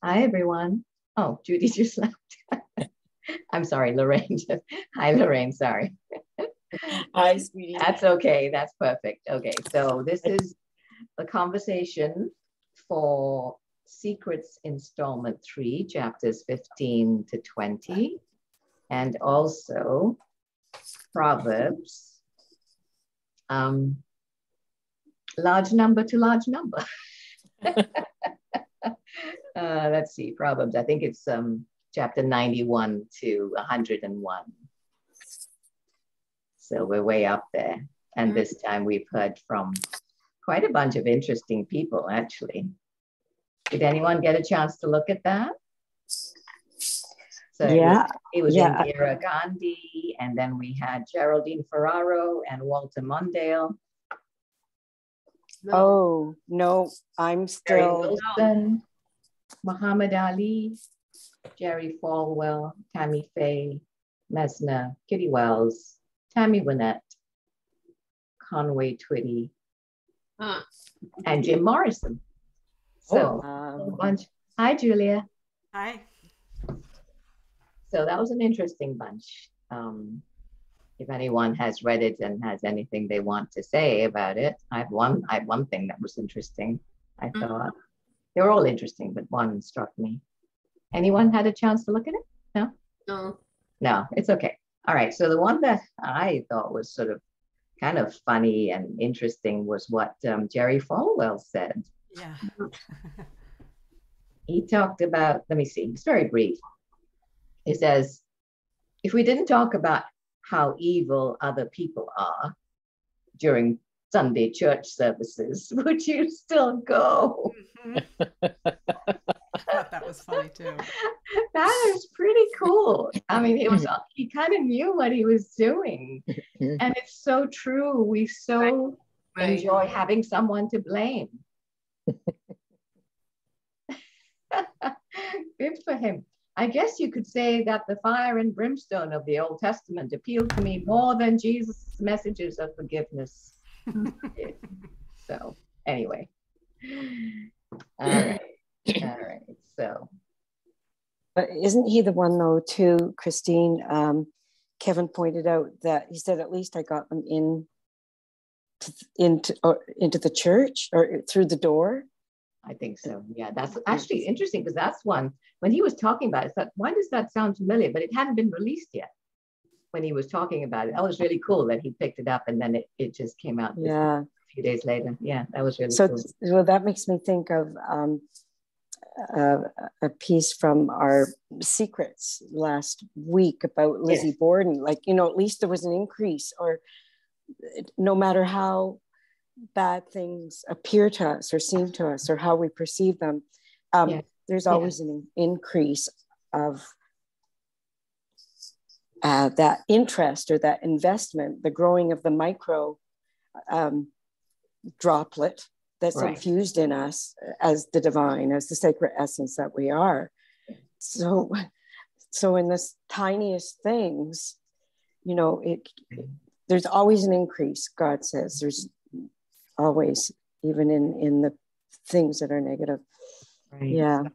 Hi, everyone. Oh, Judy just left. I'm sorry, Lorraine. Hi, Lorraine. Sorry. Hi, sweetie. That's okay. That's perfect. Okay, so this is the conversation for Secrets Installment 3, chapters 15 to 20, and also Proverbs, large number to large number. Let's see, Proverbs. I think it's chapter 91 to 101. So we're way up there. And this time we've heard from quite a bunch of interesting people, actually. Did anyone get a chance to look at that? So yeah, it was Indira Gandhi, and then we had Geraldine Ferraro and Walter Mondale. Oh, no, I'm still... Wilson, Muhammad Ali, Jerry Falwell, Tammy Faye, Mesner, Kitty Wells, Tammy Wynette, Conway Twitty, and Jim Morrison. So a bunch. Hi, Julia. Hi. So that was an interesting bunch. If anyone has read it and has anything they want to say about it, I have one thing that was interesting. I thought they were all interesting, but one struck me. Anyone had a chance to look at it? No? No, it's okay. All right. So the one that I thought was sort of kind of funny and interesting was what Jerry Falwell said. Yeah. He talked about, let me see, it's very brief. He says, if we didn't talk about how evil other people are during Sunday church services, would you still go? I thought that was funny too. That is pretty cool. I mean, he kind of knew what he was doing. And it's so true. We so enjoy having someone to blame. Good for him. I guess you could say that the fire and brimstone of the Old Testament appealed to me more than Jesus' messages of forgiveness. So anyway. All right. So. But isn't he the one though too, Christine? Kevin pointed out that he said, at least I got them into the church or through the door. I think so. Yeah, that's actually interesting because that's one, when he was talking about it, I thought, why does that sound familiar? But it hadn't been released yet when he was talking about it. That was really cool that he picked it up and then it just came out a few days later. Yeah, that was really cool. Well, that makes me think of a piece from our Secrets last week about Lizzie Borden. Like, at least there was an increase, or no matter how bad things appear to us or seem to us or how we perceive them, there's always an increase of that interest or that investment, the growing of the micro droplet that's infused in us as the divine, as the sacred essence that we are. So in the tiniest things, there's always an increase. God says there's always, even in the things that are negative. Right.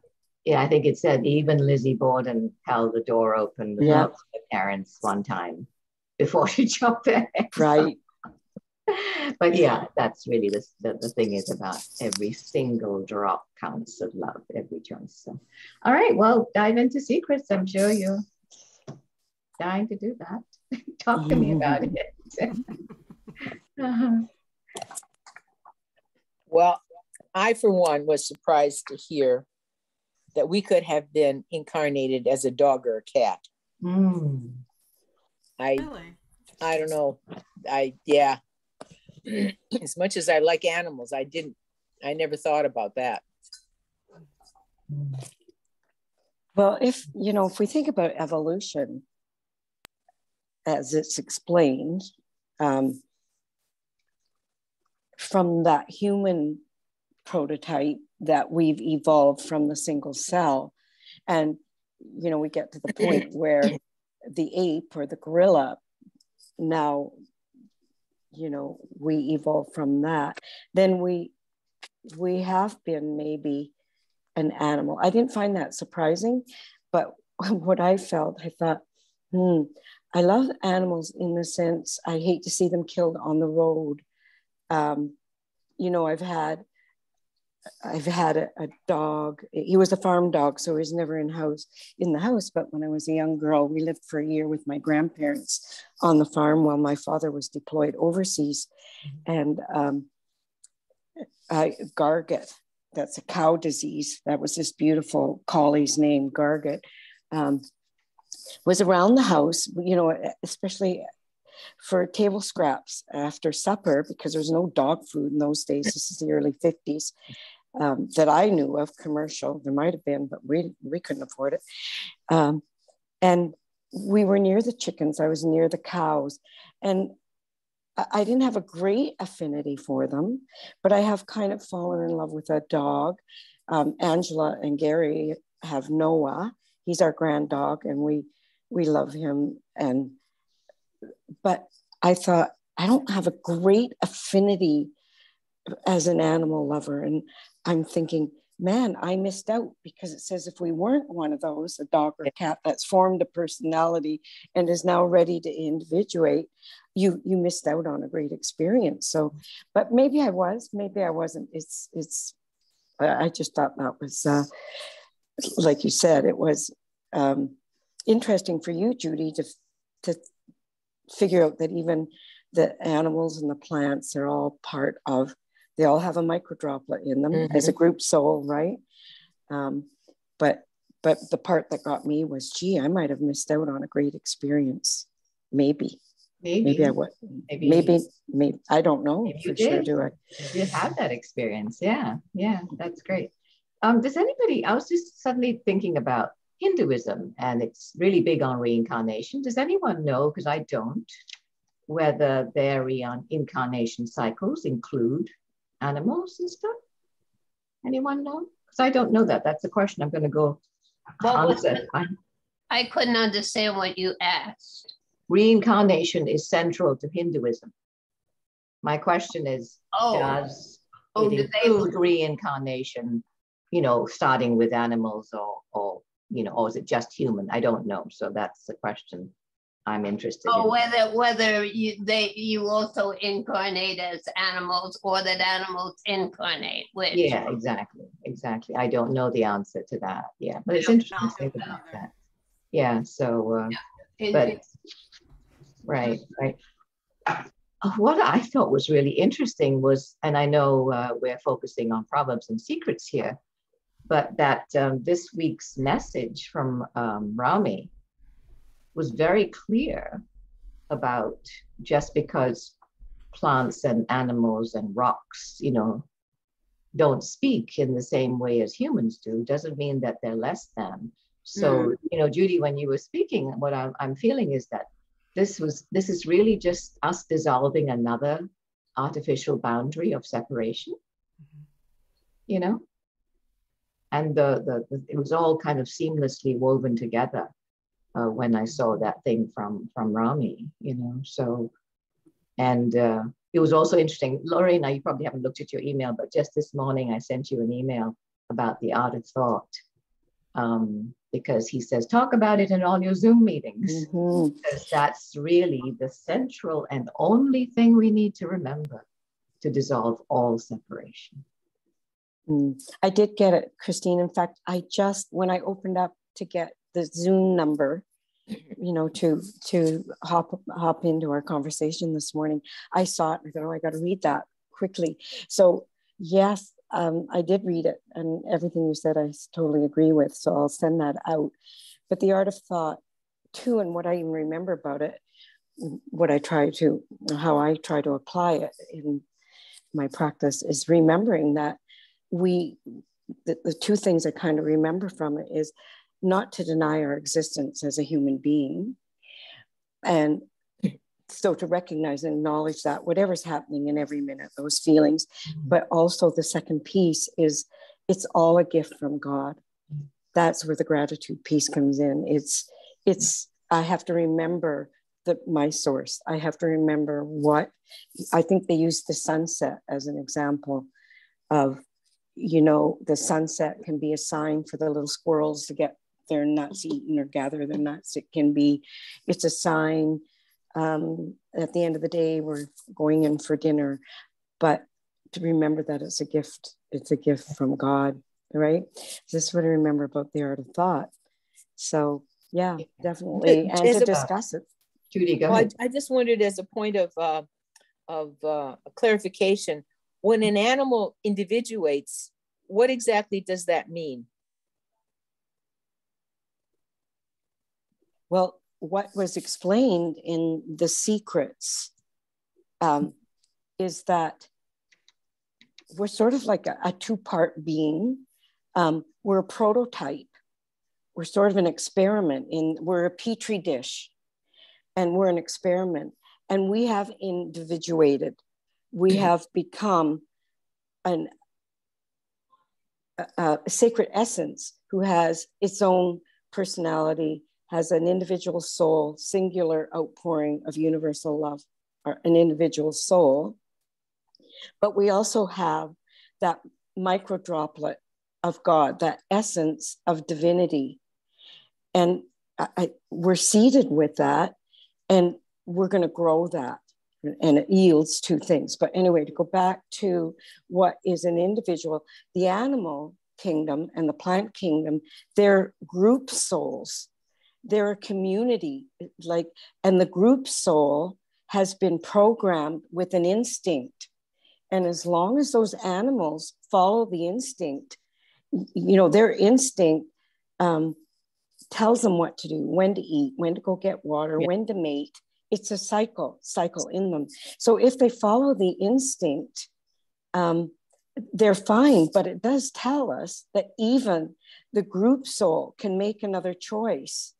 Yeah, I think it said even Lizzie Borden held the door open with her parents one time before she jumped in. Right. But that's really the thing is about every single drop counts of love, every choice. So, all right, well, dive into Secrets. I'm sure you're dying to do that. Talk to me about it. Well, I, for one, was surprised to hear that we could have been incarnated as a dog or a cat. Really? I don't know. As much as I like animals, I never thought about that. Well, if we think about evolution as it's explained, from that human prototype that we've evolved from the single cell, and we get to the point where the ape or the gorilla, now we evolve from that, then we have been maybe an animal. I didn't find that surprising, but what I felt, I thought, I love animals in the sense I hate to see them killed on the road. You know, I've had a dog. He was a farm dog, so he was never in the house. But when I was a young girl, we lived for a year with my grandparents on the farm while my father was deployed overseas. And Garget, that's a cow disease. That was this beautiful collie's name, Garget, was around the house, you know, especially for table scraps after supper, because there was no dog food in those days. This is the early 50s. That I knew of commercial. There might have been, but we couldn't afford it. And we were near the chickens. I was near the cows. And I didn't have a great affinity for them, but I have kind of fallen in love with a dog. Angela and Gary have Noah. He's our grand dog, and we love him. But I thought, I don't have a great affinity as an animal lover. And I'm thinking, man, I missed out, because it says if we weren't one of those, a dog or a cat that's formed a personality and is now ready to individuate, you missed out on a great experience. So, but maybe I was, maybe I wasn't. I just thought that was, like you said, it was interesting for you, Judy, to figure out that even the animals and the plants are all part of, they all have a microdroplet in them as a group soul, right? But the part that got me was, gee, I might have missed out on a great experience. Maybe I would. Maybe I don't know for sure. Do I? You have that experience? Yeah, that's great. Does anybody? I was just suddenly thinking about Hinduism, and it's really big on reincarnation. Does anyone know? Because I don't. Whether their reincarnation cycles include animals and stuff? Anyone know? Because I don't know that. That's a question I'm going to go answer. I couldn't understand what you asked. Reincarnation is central to Hinduism. My question is, does it include reincarnation, you know, starting with animals or you know, or is it just human? I don't know. So that's the question I'm interested in. Whether you also incarnate as animals, or that animals incarnate. Yeah, exactly. I don't know the answer to that. Yeah, but it's interesting to think about that. Yeah. So, but right. What I thought was really interesting was, and I know we're focusing on Proverbs and secrets here, but that this week's message from Rami was very clear about, just because plants and animals and rocks, you know, don't speak in the same way as humans do, doesn't mean that they're less than. So, you know, Judy, when you were speaking, what I'm feeling is that this is really just us dissolving another artificial boundary of separation, you know, and it was all kind of seamlessly woven together. When I saw that thing from Rami, you know, so, and it was also interesting. Lorena, you probably haven't looked at your email, but just this morning I sent you an email about the art of thought, because he says, talk about it in all your Zoom meetings, because that's really the central and only thing we need to remember to dissolve all separation. I did get it, Christine. In fact, when I opened up to get the Zoom number, you know, to hop into our conversation this morning, I saw it and I thought, I got to read that quickly. So yes, I did read it, and everything you said I totally agree with. So I'll send that out. But the art of thought too, and what I even remember about it, how I try to apply it in my practice, is remembering that the two things I kind of remember from it is not to deny our existence as a human being. And so to recognize and acknowledge that whatever's happening in every minute, those feelings, but also the second piece is it's all a gift from God. That's where the gratitude piece comes in. I have to remember my source. I have to remember I think they use the sunset as an example of, you know, the sunset can be a sign for the little squirrels to get their nuts eaten or gather their nuts. It's a sign at the end of the day, we're going in for dinner, but to remember that it's a gift from God, right? This is what I remember about the art of thought. So yeah, definitely. And to discuss it. Judy, go ahead. I just wondered, as a point of clarification, when an animal individuates, what exactly does that mean? Well, what was explained in The Secrets is that we're sort of like a two-part being. We're a prototype. We're sort of an experiment. We're a petri dish, and we're an experiment. And we have individuated. We have become a sacred essence who has its own personality, has an individual soul, singular outpouring of universal love, or an individual soul. But we also have that micro droplet of God, that essence of divinity. And we're seeded with that, and we're going to grow that. And it yields two things. But anyway, to go back to what is an individual, the animal kingdom and the plant kingdom, they're group souls. They're a community, and the group soul has been programmed with an instinct. And as long as those animals follow the instinct, you know, their instinct tells them what to do, when to eat, when to go get water, when to mate. It's a cycle in them. So if they follow the instinct, they're fine. But it does tell us that even the group soul can make another choice.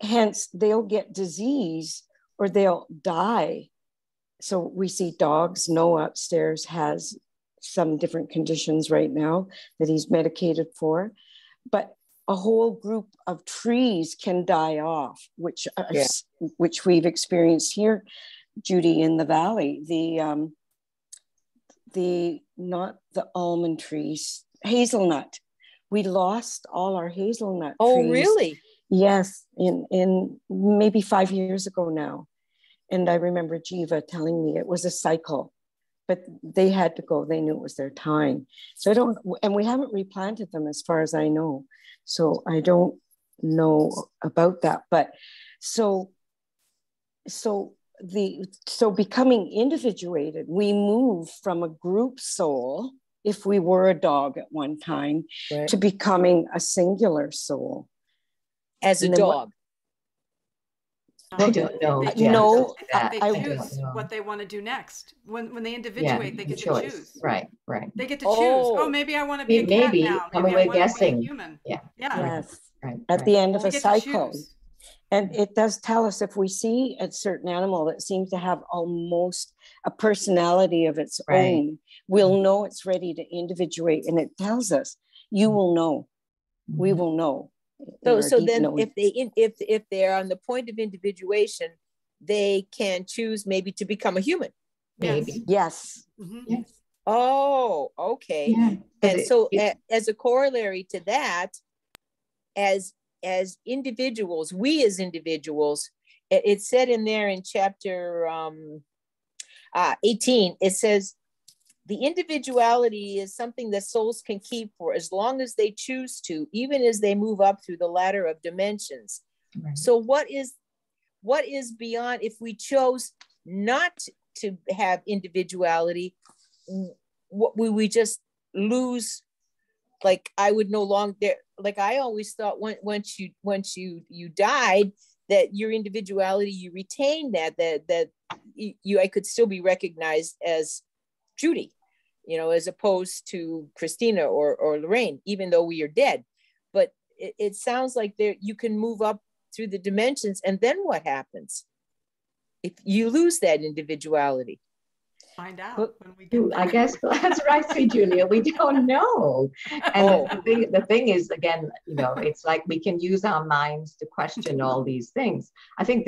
Hence, they'll get disease or they'll die. So we see dogs. Noah upstairs has some different conditions right now that he's medicated for. But a whole group of trees can die off, which we've experienced here, Judy, in the valley. The not the almond trees, hazelnut. We lost all our hazelnut trees. Oh, really? Yes, in maybe 5 years ago now. And I remember Jiva telling me it was a cycle, but they had to go. They knew it was their time. So and we haven't replanted them as far as I know. So I don't know about that. But so becoming individuated, we move from a group soul, if we were a dog at one time, to becoming a singular soul. As a dog. I don't know. No, they choose what they want to do next. When they individuate, they get to choose. Right. They get to choose. Oh, maybe I want to be a cat now. Maybe I want to be a human. Yeah. Yes. Right. At the end of a cycle. And it does tell us, if we see a certain animal that seems to have almost a personality of its own, we'll know it's ready to individuate. And it tells us, you will know. We will know. So then if they're on the point of individuation, they can choose maybe to become a human. Maybe. Yes. Mm-hmm. Yes. Oh, okay. Yeah. And so as a corollary to that, as individuals, we as individuals, it said in there in chapter 18, it says, the individuality is something that souls can keep for as long as they choose to, even as they move up through the ladder of dimensions. Right. So what is beyond, if we chose not to have individuality, what will we just lose? Like I would no longer, like I always thought once you died, that your individuality, you retain that I could still be recognized as Judy, as opposed to Christina or Lorraine, even though we are dead. But it sounds like you can move up through the dimensions, and then what happens if you lose that individuality? Find out when we get there. I guess that's right, Sweet Julia. We don't know. And the thing is, again, it's like we can use our minds to question all these things. I think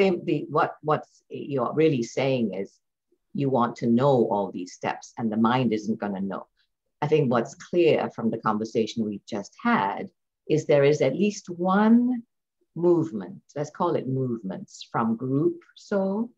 what you're really saying is you want to know all these steps, and the mind isn't going to know. I think what's clear from the conversation we've just had is there is at least one movement, let's call it movements, from group soul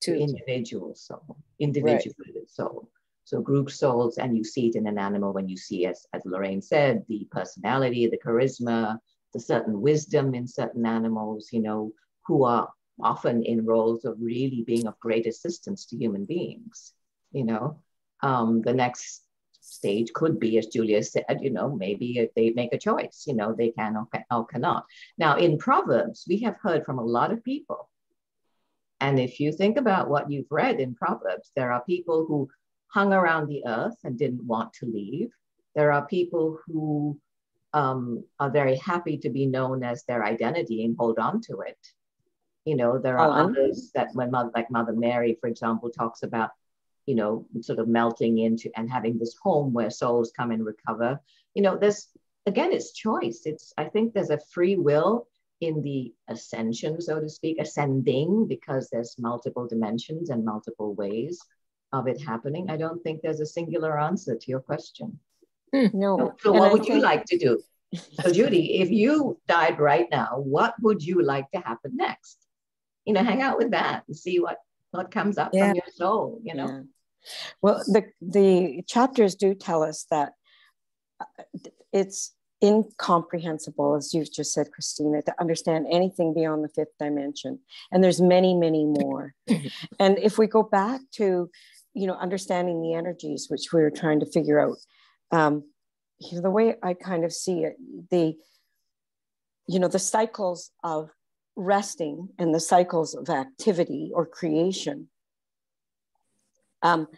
to individual soul, individual soul. So group souls, and you see it in an animal when you see, as Lorraine said, the personality, the charisma, the certain wisdom in certain animals, you know, who are often in roles of really being of great assistance to human beings, you know. The next stage could be, as Julia said, you know, maybe if they make a choice, you know, they can or cannot. Now, in Proverbs, we have heard from a lot of people. And if you think about what you've read in Proverbs, there are people who hung around the earth and didn't want to leave. There are people who are very happy to be known as their identity and hold on to it. You know, there are others that when like Mother Mary, for example, talks about, you know, sort of melting into and having this home where souls come and recover. You know, there's, again, it's choice. I think there's a free will in the ascension, so to speak, ascending, because there's multiple dimensions and multiple ways of it happening. I don't think there's a singular answer to your question. No. So what would you like to do? So Judy, if you died right now, what would you like to happen next? You know, hang out with that and see what comes up from your soul, you know? Yeah. Well, the chapters do tell us that it's incomprehensible, as you've just said, Christina, to understand anything beyond the fifth dimension. And there's many, many more. And if we go back to, you know, understanding the energies, which we were trying to figure out, you know, the way I kind of see it, the cycles of resting and the cycles of activity or creation are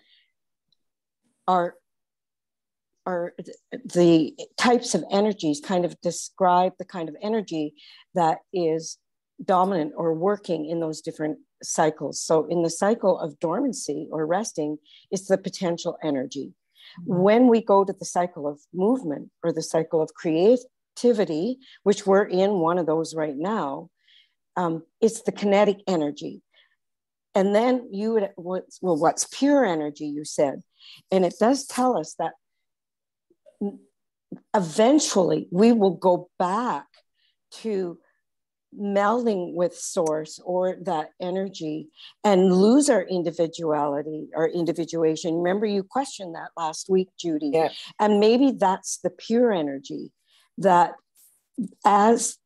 the types of energies kind of describe the kind of energy that is dominant or working in those different cycles. So in the cycle of dormancy or resting, it's the potential energy. When we go to the cycle of movement or the cycle of creativity, which we're in one of those right now, it's the kinetic energy. And then what's pure energy, you said. And it does tell us that eventually we will go back to melding with source or that energy and lose our individuality, our individuation. Remember, you questioned that last week, Judy. Yeah. And maybe that's the pure energy that as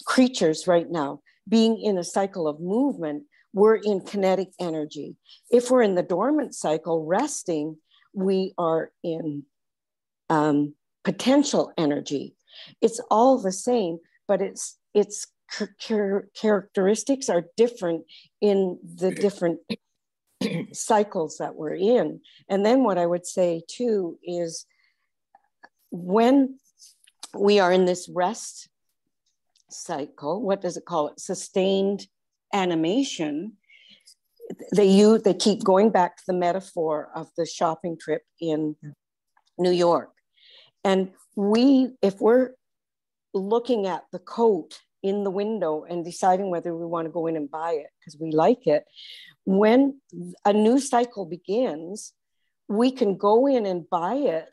creatures right now, being in a cycle of movement, we're in kinetic energy. If we're in the dormant cycle, resting, we are in potential energy. It's all the same, but its characteristics are different in the different cycles that we're in. And then what I would say too is when we are in this rest cycle, what does it call it? Sustained animation. They keep going back to the metaphor of the shopping trip in New York. And if we're looking at the coat in the window and deciding whether we want to go in and buy it because we like it, when a new cycle begins, we can go in and buy it,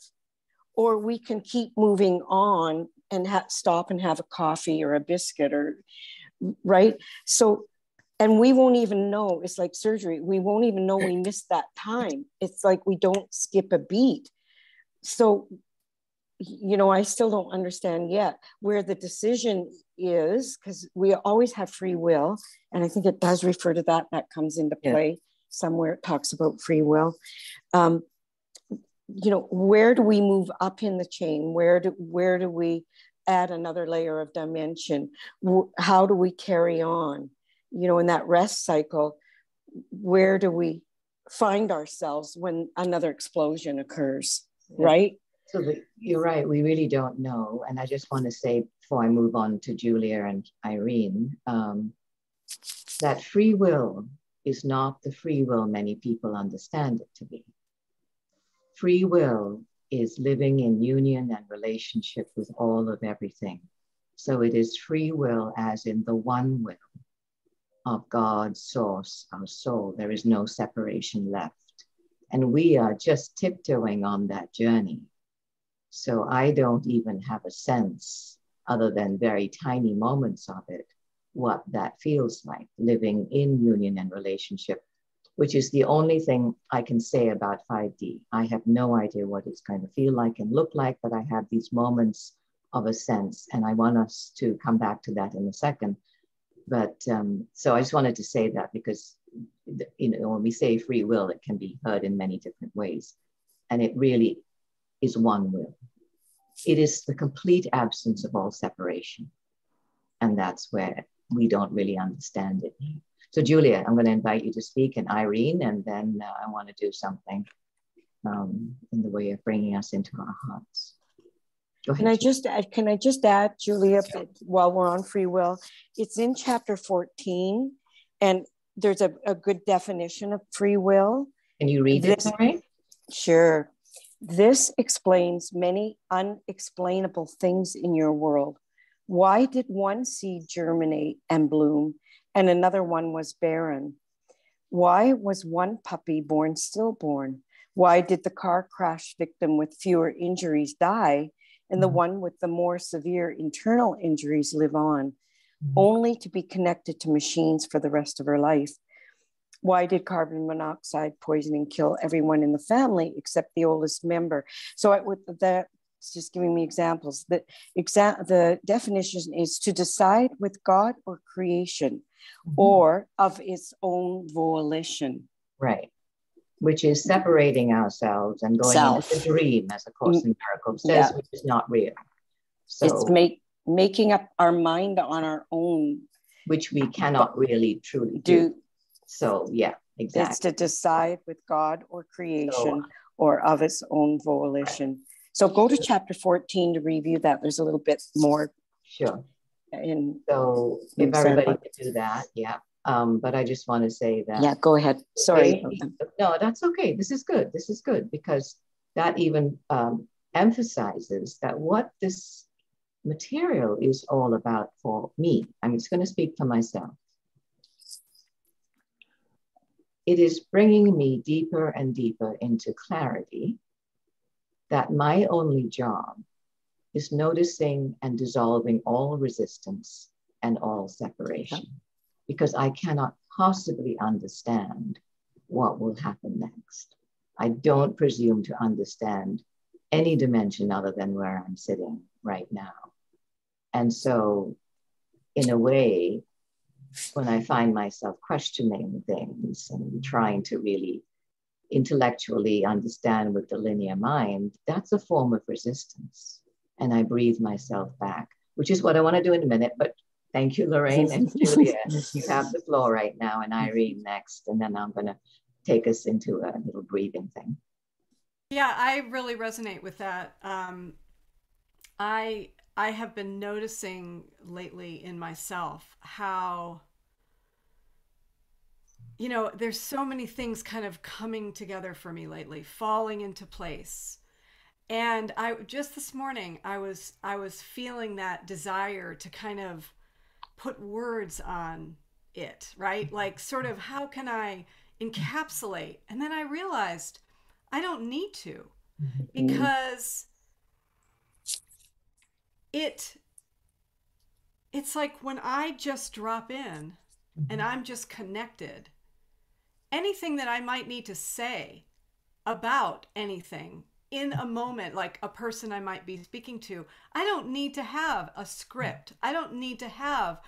or we can keep moving on and stop and have a coffee or a biscuit, or right. So, and we won't even know. It's like surgery. We won't even know we missed that time. It's like we don't skip a beat. So, you know, I still don't understand yet where the decision is, because we always have free will. And I think it does refer to that. That comes into play somewhere. It talks about free will. You know, where do we move up in the chain? Where do we add another layer of dimension? How do we carry on? You know, in that rest cycle, where do we find ourselves when another explosion occurs, right? So you're right, we really don't know. And I just want to say, before I move on to Julia and Irene, that free will is not the free will many people understand it to be. Free will is living in union and relationship with all of everything. So it is free will as in the one will of God, source, our soul. There is no separation left. And we are just tiptoeing on that journey. So I don't even have a sense, other than very tiny moments of it, what that feels like, living in union and relationship, which is the only thing I can say about 5D. I have no idea what it's going to feel like and look like, but I have these moments of a sense, and I want us to come back to that in a second. But so I just wanted to say that, because when we say free will, it can be heard in many different ways, and it really is one will. It is the complete absence of all separation, and that's where we don't really understand it. So Julia, I'm going to invite you to speak, and Irene, and then I want to do something in the way of bringing us into our hearts. Go ahead. Can I just add, Julia, while we're on free will, it's in chapter 14, and there's a good definition of free will. Can you read it, Lorraine? Sure. This explains many unexplainable things in your world. Why did one seed germinate and bloom and another one was barren? Why was one puppy born stillborn? Why did the car crash victim with fewer injuries die and the one with the more severe internal injuries live on, only to be connected to machines for the rest of her life? Why did carbon monoxide poisoning kill everyone in the family except the oldest member? So that's just giving me examples. The definition is to decide with God or creation, or of its own volition. Right. Which is separating ourselves and going into the dream, as A Course in Miracles says, which is not real. So it's making up our mind on our own, which we cannot really truly do. So yeah, exactly. It's to decide with God or creation or of its own volition. Right. So go to chapter 14 to review that. There's a little bit more. Sure. So if everybody could do that, yeah. But I just want to say that. Yeah, go ahead. Sorry. No, that's okay. This is good. This is good, because that even emphasizes that what this material is all about for me. I'm just going to speak for myself. It is bringing me deeper and deeper into clarity that my only job is noticing and dissolving all resistance and all separation, because I cannot possibly understand what will happen next. I don't presume to understand any dimension other than where I'm sitting right now. And so, in a way, when I find myself questioning things and trying to really intellectually understand with the linear mind, that's a form of resistance. And I breathe myself back, which is what I want to do in a minute. But thank you, Lorraine and Julia. You have the floor right now, and Irene next. And then I'm going to take us into a little breathing thing. Yeah, I really resonate with that. I have been noticing lately in myself how, there's so many things kind of coming together for me lately, falling into place. And just this morning, I was feeling that desire to kind of put words on it, right? Like, sort of, how can I encapsulate? And then I realized I don't need to, because it's like when I just drop in and I'm just connected, anything that I might need to say about anything in a moment, like a person I might be speaking to, I don't need to have a script. I don't need to have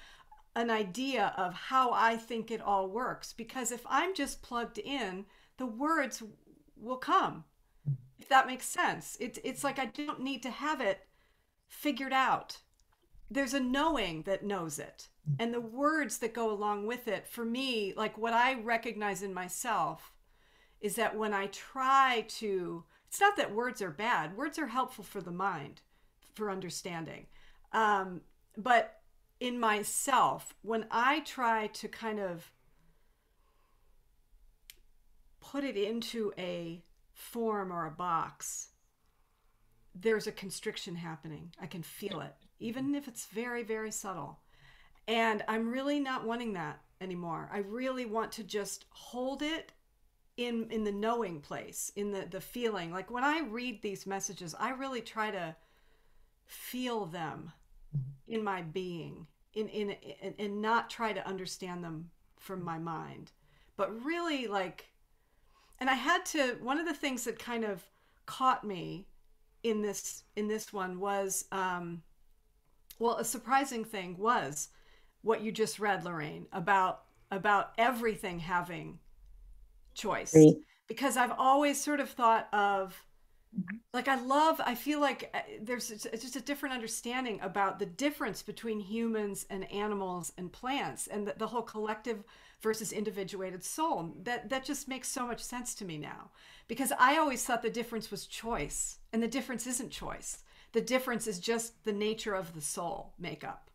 an idea of how I think it all works, because if I'm just plugged in, the words will come, if that makes sense. It's like I don't need to have it figured out. There's a knowing that knows it, and the words that go along with it. For me, like, what I recognize in myself is that when I try to, it's not that words are bad. Words are helpful for the mind, for understanding. But in myself, when I try to kind of put it into a form or a box, there's a constriction happening. I can feel it, even if it's very, very subtle. And I'm really not wanting that anymore. I really want to just hold it in the knowing place, in the feeling. Like when I read these messages, I really try to feel them in my being, and not try to understand them from my mind, but really like, and I had to, one of the things that kind of caught me in this one was, well, a surprising thing was what you just read, Lorraine, about everything having choice. Right. Because I've always sort of thought of, like, I feel like there's just a different understanding about the difference between humans and animals and plants, and the whole collective versus individuated soul. That just makes so much sense to me now, because I always thought the difference was choice, and the difference isn't choice. The difference is just the nature of the soul makeup.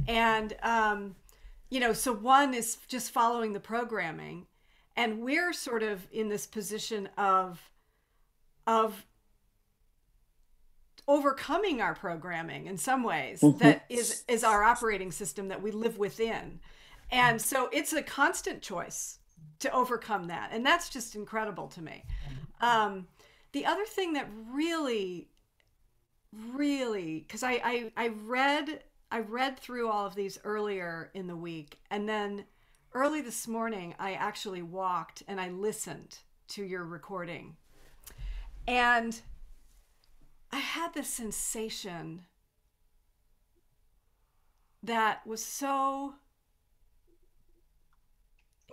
And, so one is just following the programming, and we're sort of in this position of overcoming our programming in some ways. That is our operating system that we live within. And so it's a constant choice to overcome that. And that's just incredible to me. The other thing that really, because I read through all of these earlier in the week, and then early this morning, I actually walked and I listened to your recording. And I had this sensation that was so,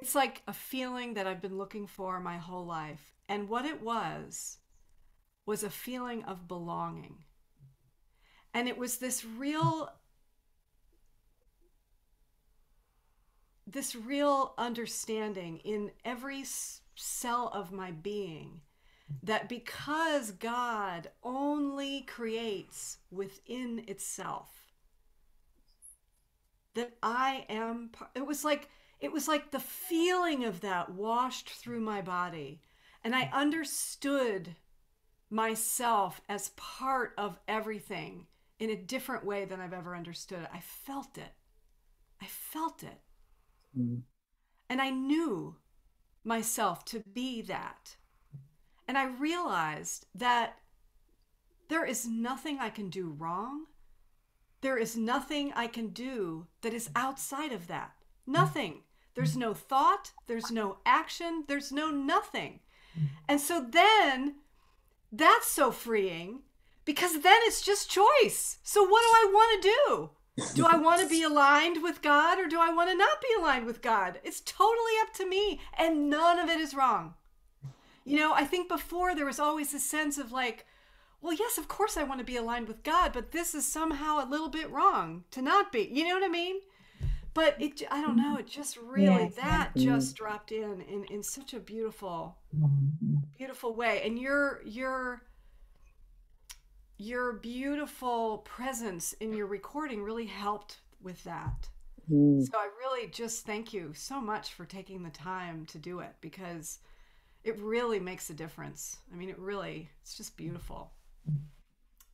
it's like a feeling that I've been looking for my whole life. And what it was a feeling of belonging. And it was this real understanding in every cell of my being that because God only creates within itself, that I am, it was like the feeling of that washed through my body. And I understood myself as part of everything in a different way than I've ever understood it. I felt it. And I knew myself to be that. And I realized that there is nothing I can do wrong. There is nothing I can do that is outside of that. Nothing. There's no thought. There's no action. There's no nothing. And so then that's so freeing, because then it's just choice. So what do I want to do? Do I want to be aligned with God, or do I want to not be aligned with God? It's totally up to me, and none of it is wrong. I think before there was always a sense of like, well, yes, of course I want to be aligned with God, but this is somehow a little bit wrong to not be. You know what I mean? But I don't know, it just really, just dropped in such a beautiful, beautiful way. And your beautiful presence in your recording really helped with that. So I really just thank you so much for taking the time to do it, because it really makes a difference. I mean, it's just beautiful.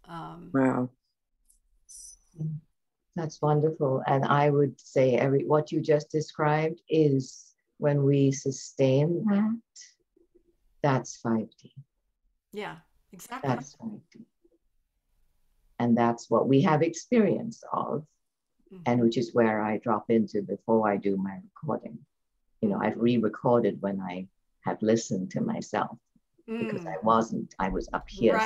Wow. That's wonderful. And I would say what you just described is, when we sustain that, that's 5D. Yeah, exactly. That's 5D. And that's what we have experience of, and which is where I drop into before I do my recording. I've re-recorded when I had listened to myself, because I was up here.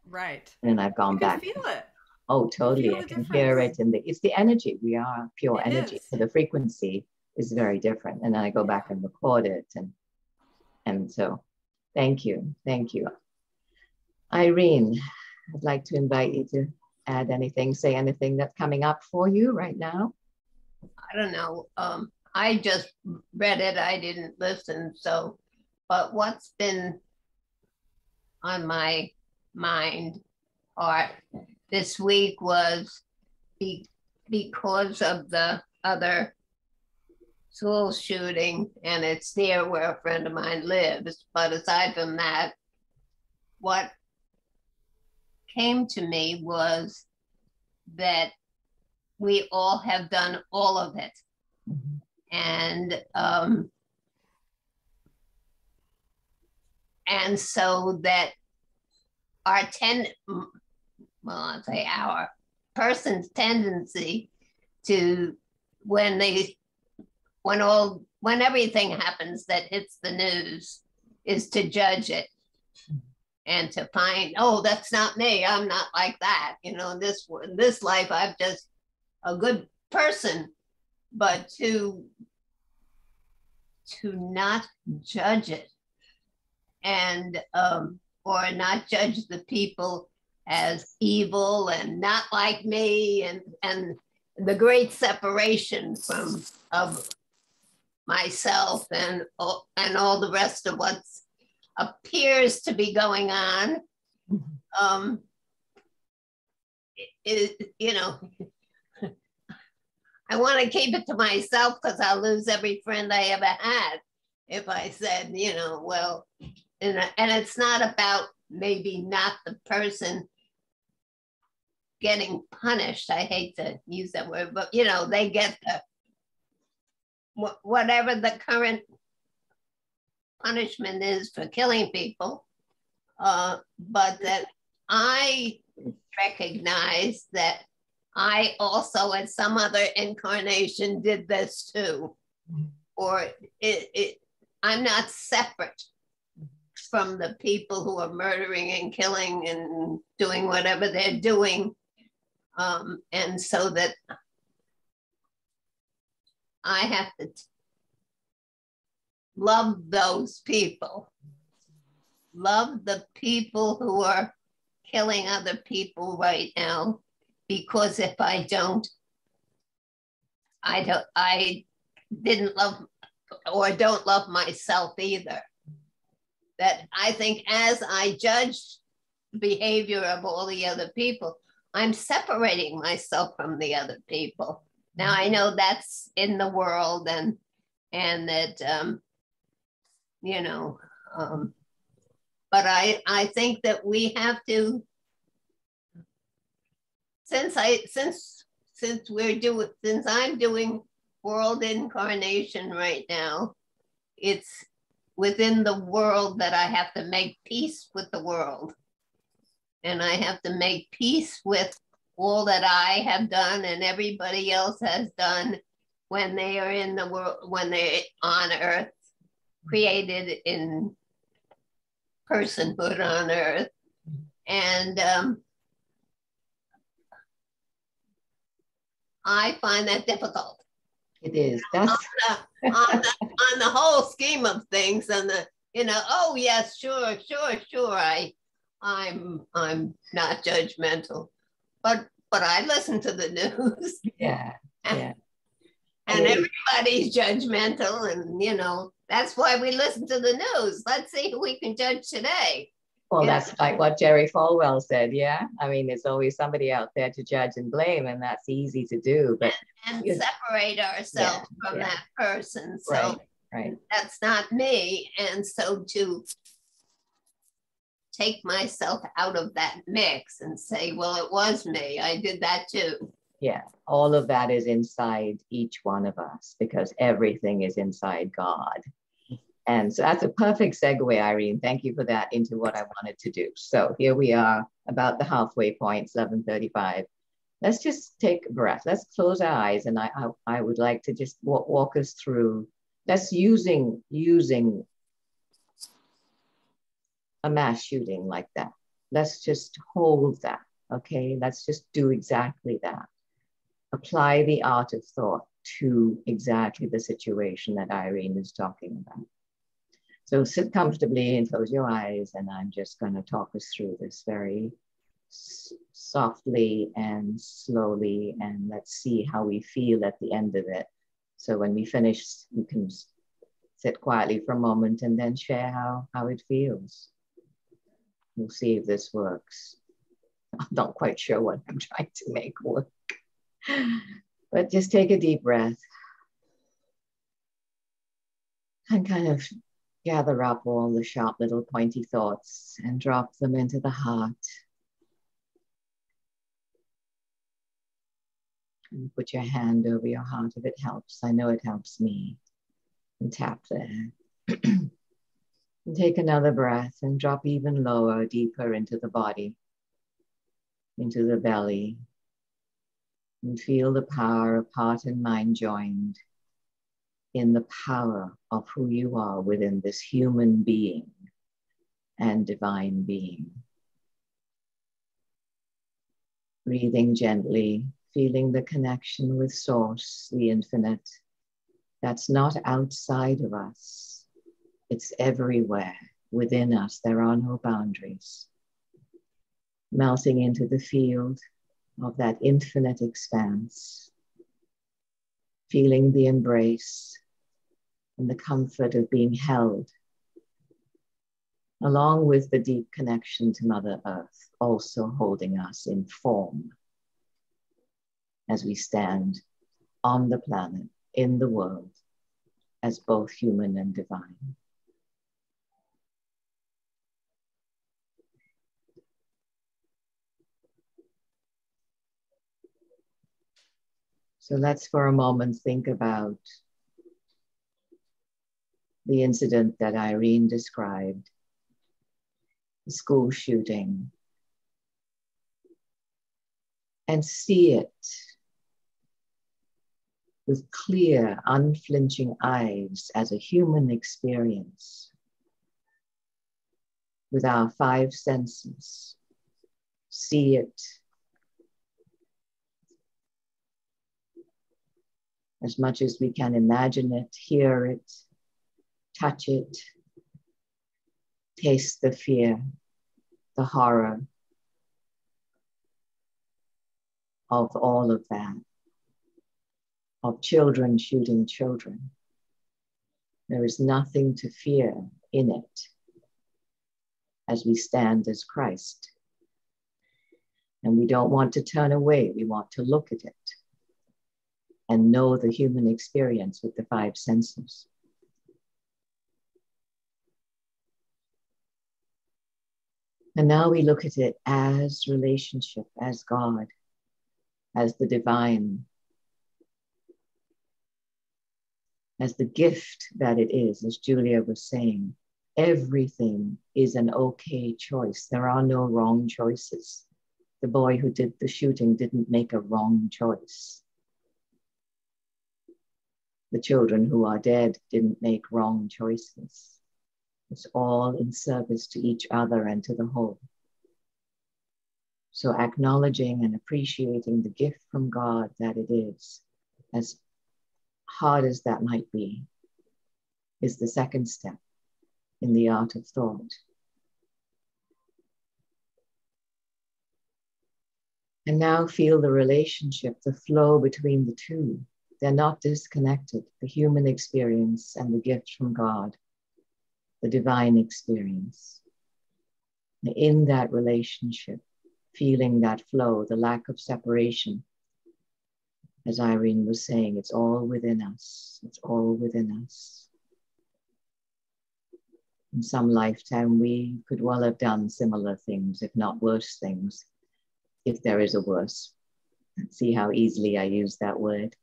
Right. And I've gone back. You can feel it. Oh, totally. I can hear it. And it's the energy. We are pure energy. So the frequency is very different. And then I go back and record it. And so thank you. Thank you. Irene, I'd like to invite you to add anything, say anything that's coming up for you right now. I don't know. I just read it. I didn't listen. So, but what's been on my mind this week was because of the other school shooting, and it's near where a friend of mine lives. But aside from that, what came to me was that we all have done all of it. And and so that our I'll say our person's tendency to, when everything happens that hits the news, is to judge it and to find, oh, that's not me, I'm not like that, in this life I'm just a good person. But to not judge it, and or not judge the people as evil and not like me, and the great separation of myself and all the rest of what appears to be going on. I want to keep it to myself, because I'll lose every friend I ever had if I said, well, and it's not about maybe not the person getting punished. I hate to use that word, but they get whatever the current punishment is for killing people, but that I recognize that I also at some other incarnation did this too, or I'm not separate from the people who are murdering and killing and doing whatever they're doing, and so that I have to love those people, love the people who are killing other people right now, because if I don't, I didn't love, or don't love myself either. That I think as I judge the behavior of all the other people, I'm separating myself from the other people. Now I know that's in the world, and that but I think that we have to, since I'm doing world incarnation right now, it's within the world that I have to make peace with the world. And I have to make peace with all that I have done and everybody else has done when they are in the world, when they're on earth, created in personhood on earth. And I find that difficult. It is. That's on the whole scheme of things, and oh yes, sure. I'm not judgmental, but I listen to the news. Yeah. And everybody's judgmental, and that's why we listen to the news. Let's see who we can judge today. Well, that's like what Jerry Falwell said. Yeah. I mean, there's always somebody out there to judge and blame, and that's easy to do. But and separate ourselves from that person. So right. That's not me. And so to take myself out of that mix and say, well, it was me. I did that too. Yeah. All of that is inside each one of us, because everything is inside God. And so that's a perfect segue, Irene. Thank you for that, into what I wanted to do. So here we are, about the halfway point, 11:35. Let's just take a breath. Let's close our eyes. And I would like to just walk us through, that's using a mass shooting like that. Let's just hold that, okay? Let's just do exactly that. Apply the art of thought to exactly the situation that Irene is talking about. So sit comfortably and close your eyes, and I'm just going to talk us through this very softly and slowly, and let's see how we feel at the end of it. So when we finish, we can sit quietly for a moment and then share how it feels. We'll see if this works. I'm not quite sure what I'm trying to make work. But just take a deep breath and kind of gather up all the sharp little pointy thoughts and drop them into the heart. And put your hand over your heart if it helps. I know it helps me. And tap there. And take another breath and drop even lower, deeper into the body, into the belly, and feel the power of heart and mind joined in the power of who you are within this human being and divine being. Breathing gently, feeling the connection with Source, the infinite. That's not outside of us. It's everywhere within us. There are no boundaries. Melting into the field of that infinite expanse. Feeling the embrace and the comfort of being held, along with the deep connection to Mother Earth, also holding us in form as we stand on the planet, in the world, as both human and divine. So let's for a moment think about the incident that Irene described, the school shooting, and see it with clear, unflinching eyes as a human experience, with our five senses. See it as much as we can, imagine it, hear it, touch it, taste the fear, the horror of all of that, of children shooting children. There is nothing to fear in it as we stand as Christ. And we don't want to turn away, we want to look at it and know the human experience with the five senses. And now we look at it as relationship, as God, as the divine, as the gift that it is, as Julia was saying. Everything is an okay choice. There are no wrong choices. The boy who did the shooting didn't make a wrong choice. The children who are dead didn't make wrong choices. It's all in service to each other and to the whole. So acknowledging and appreciating the gift from God that it is, as hard as that might be, is the second step in the art of thought. And now feel the relationship, the flow between the two. They're not disconnected, the human experience and the gift from God, the divine experience. In that relationship, feeling that flow, the lack of separation. As Irene was saying, it's all within us. It's all within us. In some lifetime, we could well have done similar things, if not worse things, if there is a worse. See how easily I use that word.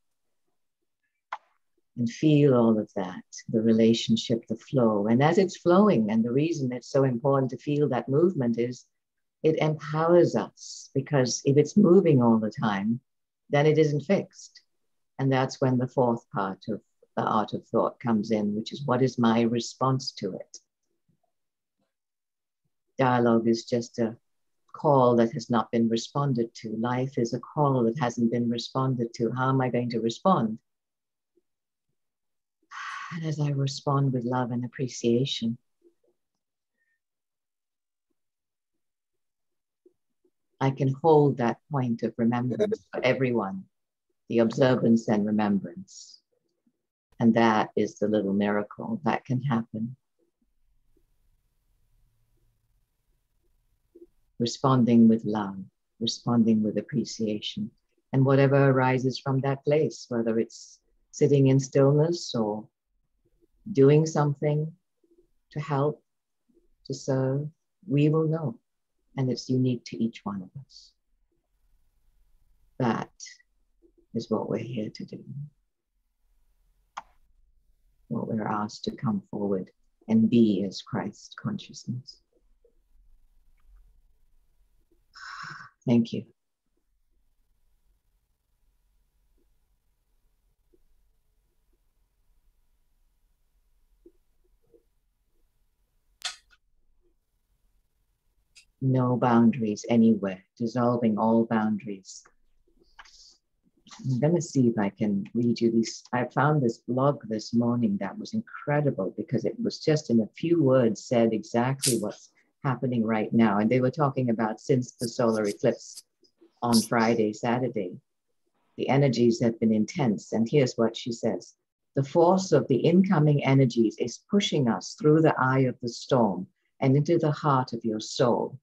And feel all of that, the relationship, the flow. And as it's flowing, and the reason it's so important to feel that movement is it empowers us, because if it's moving all the time, then it isn't fixed. And that's when the fourth part of the art of thought comes in, which is, what is my response to it? Dialogue is just a call that has not been responded to. Life is a call that hasn't been responded to. How am I going to respond? And as I respond with love and appreciation, I can hold that point of remembrance for everyone, the observance and remembrance. And that is the little miracle that can happen. Responding with love, responding with appreciation, and whatever arises from that place, whether it's sitting in stillness or doing something to help, to serve, we will know. And it's unique to each one of us. That is what we're here to do. What we're asked to come forward and be as Christ consciousness. Thank you. No boundaries anywhere, dissolving all boundaries. I'm going to see if I can read you these. I found this blog this morning that was incredible because it was just in a few words said exactly what's happening right now. And they were talking about since the solar eclipse on Friday, Saturday, the energies have been intense. And here's what she says. The force of the incoming energies is pushing us through the eye of the storm and into the heart of your soul.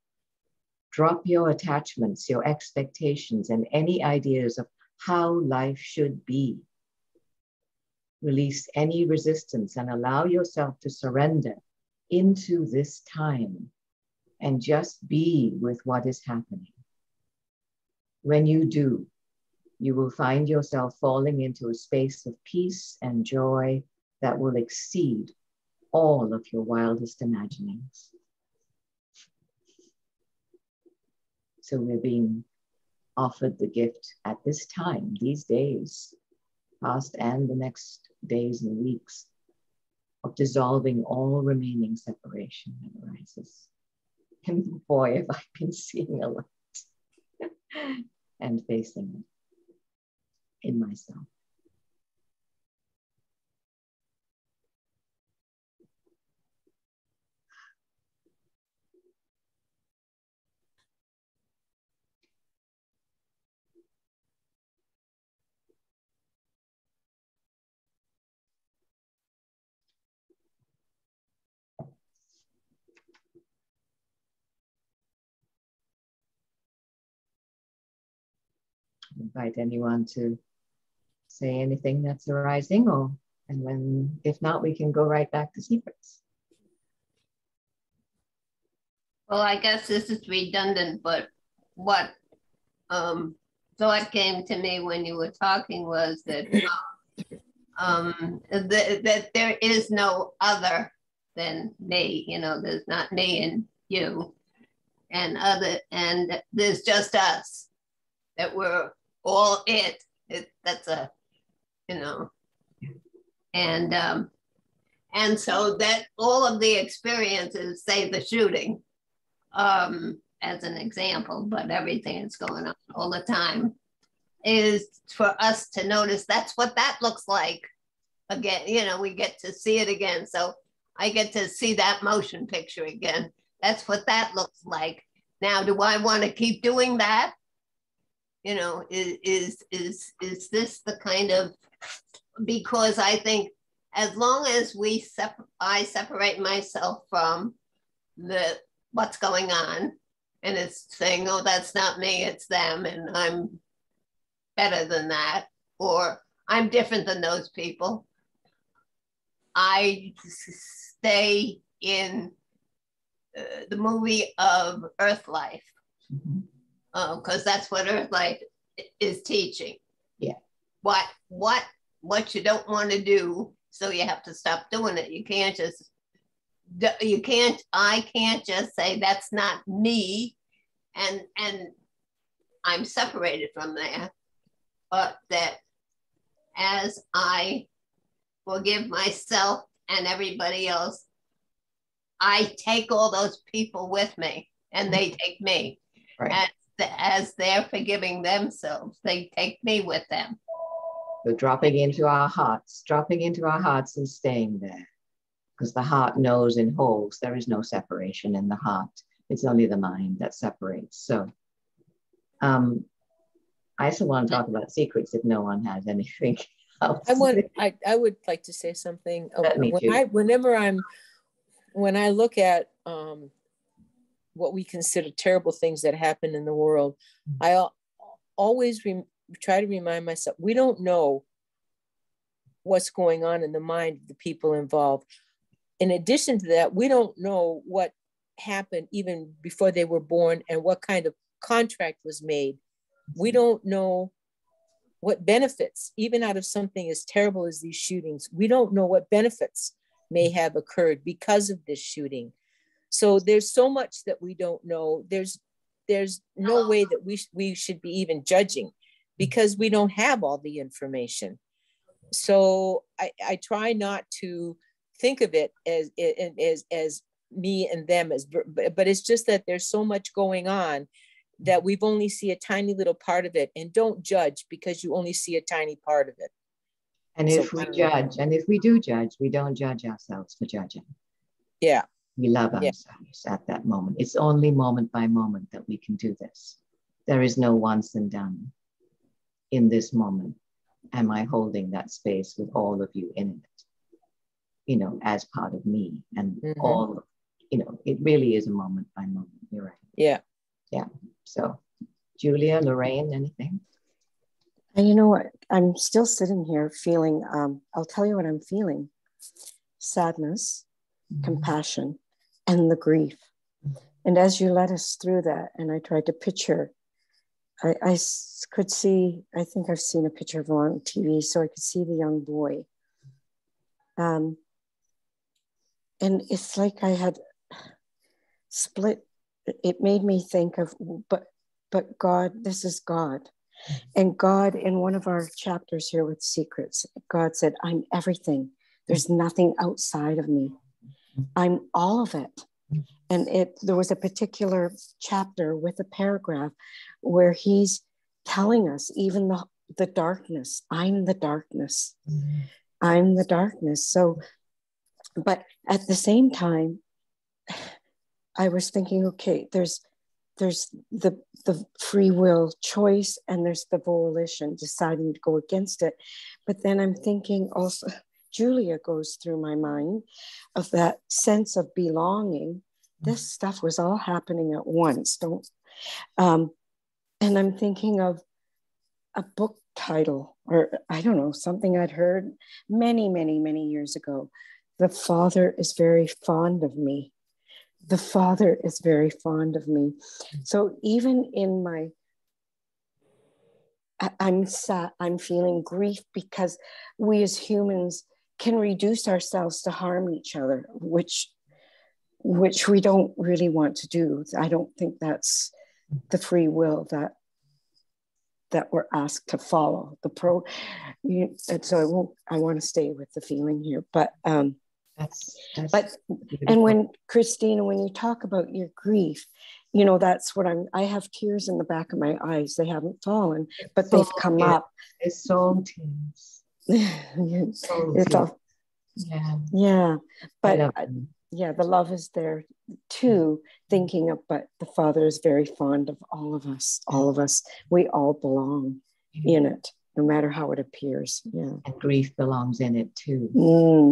Drop your attachments, your expectations, and any ideas of how life should be. Release any resistance and allow yourself to surrender into this time and just be with what is happening. When you do, you will find yourself falling into a space of peace and joy that will exceed all of your wildest imaginings. So we're being offered the gift at this time, these days, past and the next days and weeks, of dissolving all remaining separation that arises. And boy, have I been seeing a lot and facing it in myself. Invite anyone to say anything that's arising, and when, if not, we can go right back to secrets. Well, I guess this is redundant, but what thought came to me when you were talking was that that there is no other than me. You know, there's not me and you, and there's just us. That we're all it. That's a, you know, and so that all of the experiences, say the shooting, as an example, but everything that's going on all the time, is for us to notice that's what that looks like. Again, you know, we get to see it again. So I get to see that motion picture again. That's what that looks like. Now, do I want to keep doing that? You know, is this the kind of, because I think as long as I separate myself from what's going on, and it's saying, oh, that's not me, it's them, and I'm better than that, or I'm different than those people, I stay in the movie of Earth Life. Mm-hmm. Because that's what Earth Life is teaching. Yeah. What you don't want to do, so you have to stop doing it. I can't just say that's not me, and I'm separated from that. But that as I forgive myself and everybody else, I take all those people with me, and they take me. Right. As they're forgiving themselves, they take me with them. So dropping into our hearts and staying there. Because the heart knows and holds. There is no separation in the heart. It's only the mind that separates. So I still want to talk about secrets if no one has anything else. I would like to say something. Me too. When I look at what we consider terrible things that happen in the world, I always try to remind myself, we don't know what's going on in the mind of the people involved. In addition to that, we don't know what happened even before they were born and what kind of contract was made. We don't know what benefits, even out of something as terrible as these shootings, we don't know what benefits may have occurred because of this shooting. So there's so much that we don't know. There's no way that we should be even judging because we don't have all the information. So I try not to think of it as me and them, but it's just that there's so much going on that we've only see a tiny little part of it, and don't judge because you only see a tiny part of it. And if we judge, and if we do judge, we don't judge ourselves for judging. Yeah. We love ourselves at that moment. It's only moment by moment that we can do this. There is no once and done. In this moment, am I holding that space with all of you in it? You know, as part of me and all, you know, it really is a moment by moment. You're right. Yeah. Yeah. So, Julia, Lorraine, anything? And you know what? I'm still sitting here feeling, I'll tell you what I'm feeling. Sadness, compassion, and the grief. And as you led us through that, and I tried to picture, I could see, I think I've seen a picture of him on TV, so I could see the young boy. And it's like I had split. It made me think of, but God, this is God. And God, in one of our chapters here with Secrets, God said, I'm everything. There's nothing outside of me. I'm all of it. And there was a particular chapter with a paragraph where he's telling us, even the darkness, I'm the darkness. I'm the darkness. So, but at the same time, I was thinking, okay, there's the free will choice and there's the volition, deciding to go against it. But then I'm thinking also, Julia goes through my mind of that sense of belonging. This stuff was all happening at once. And I'm thinking of a book title, or I don't know, something I'd heard many, many, many years ago. The Father is very fond of me. The Father is very fond of me. So even in I'm sad, I'm feeling grief because we as humans can reduce ourselves to harm each other, which we don't really want to do. I don't think that's the free will that we're asked to follow. And so I want to stay with the feeling here, but and when Christina, when you talk about your grief, you know, that's what I have tears in the back of my eyes. They haven't fallen, but they've come up. It's soul tears. It's all, yeah. But yeah, the love is there too, thinking of, but the Father is very fond of all of us. We all belong in it, no matter how it appears. Yeah. And grief belongs in it too.